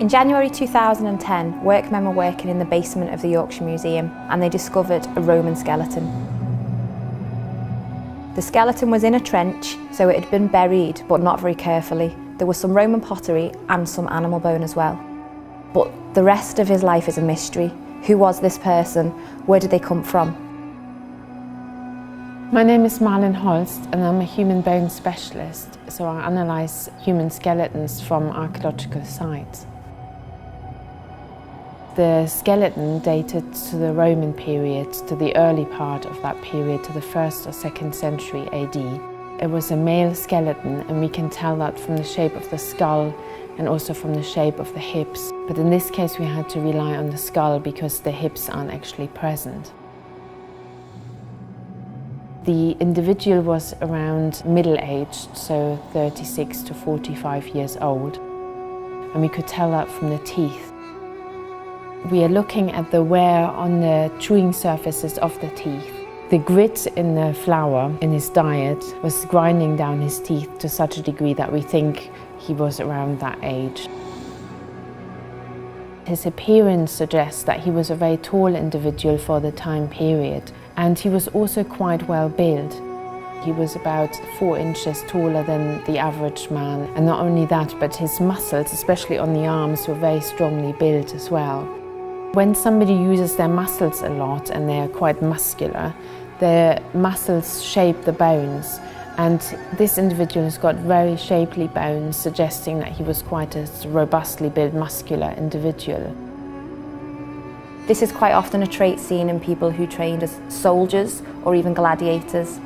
In January 2010, workmen were working in the basement of the Yorkshire Museum and they discovered a Roman skeleton. The skeleton was in a trench, so it had been buried, but not very carefully. There was some Roman pottery and some animal bone as well. But the rest of his life is a mystery. Who was this person? Where did they come from? My name is Marlin Holst and I'm a human bone specialist, so I analyse human skeletons from archaeological sites. The skeleton dated to the Roman period, to the early part of that period, to the 1st or 2nd century AD. It was a male skeleton, and we can tell that from the shape of the skull and also from the shape of the hips. But in this case we had to rely on the skull because the hips aren't actually present. The individual was around middle-aged, so 36 to 45 years old, and we could tell that from the teeth. We are looking at the wear on the chewing surfaces of the teeth. The grit in the flour in his diet was grinding down his teeth to such a degree that we think he was around that age. His appearance suggests that he was a very tall individual for the time period, and he was also quite well built. He was about 4 inches taller than the average man, and not only that, but his muscles, especially on the arms, were very strongly built as well. When somebody uses their muscles a lot and they're quite muscular, their muscles shape the bones, and this individual has got very shapely bones, suggesting that he was quite a robustly built, muscular individual. This is quite often a trait seen in people who trained as soldiers or even gladiators.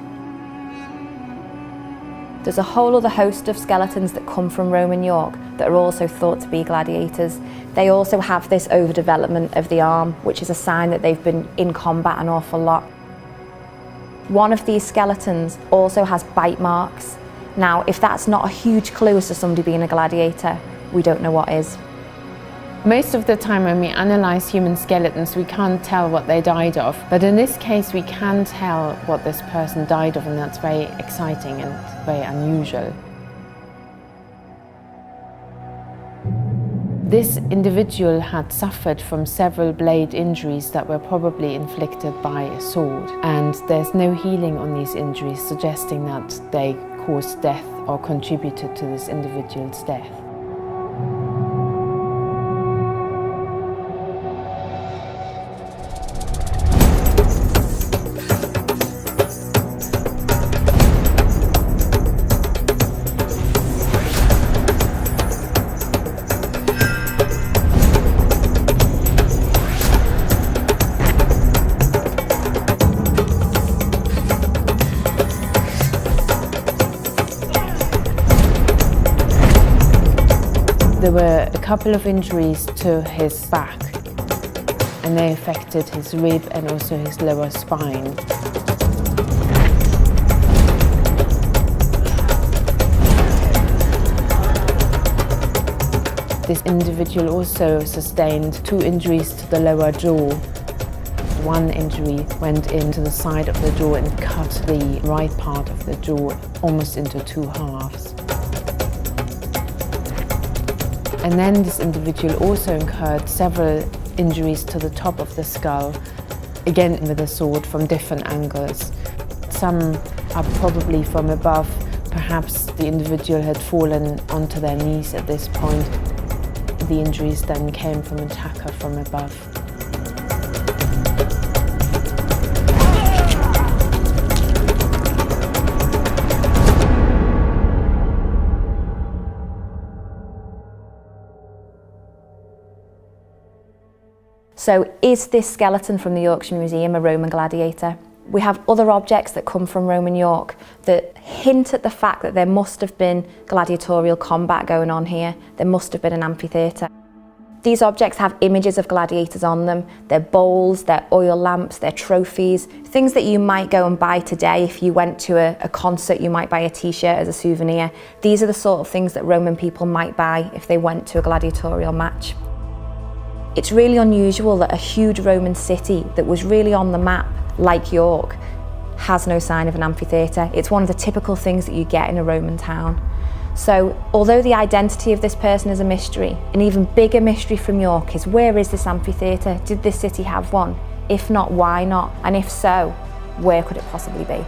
There's a whole other host of skeletons that come from Roman York that are also thought to be gladiators. They also have this overdevelopment of the arm, which is a sign that they've been in combat an awful lot. One of these skeletons also has bite marks. Now, if that's not a huge clue as to somebody being a gladiator, we don't know what is. Most of the time when we analyse human skeletons, we can't tell what they died of. But in this case, we can tell what this person died of, and that's very exciting and very unusual. This individual had suffered from several blade injuries that were probably inflicted by a sword, and there's no healing on these injuries, suggesting that they caused death or contributed to this individual's death. There were a couple of injuries to his back, and they affected his rib and also his lower spine. This individual also sustained 2 injuries to the lower jaw. One injury went into the side of the jaw and cut the right part of the jaw almost into 2 halves. And then this individual also incurred several injuries to the top of the skull, again with a sword from different angles. Some are probably from above. Perhaps the individual had fallen onto their knees at this point. The injuries then came from an attacker from above. So is this skeleton from the Yorkshire Museum a Roman gladiator? We have other objects that come from Roman York that hint at the fact that there must have been gladiatorial combat going on here. There must have been an amphitheatre. These objects have images of gladiators on them. They're bowls, they're oil lamps, they're trophies, things that you might go and buy today. If you went to a concert, you might buy a t-shirt as a souvenir. These are the sort of things that Roman people might buy if they went to a gladiatorial match. It's really unusual that a huge Roman city that was really on the map, like York, has no sign of an amphitheatre. It's one of the typical things that you get in a Roman town. So although the identity of this person is a mystery, an even bigger mystery from York is, where is this amphitheatre? Did this city have one? If not, why not? And if so, where could it possibly be?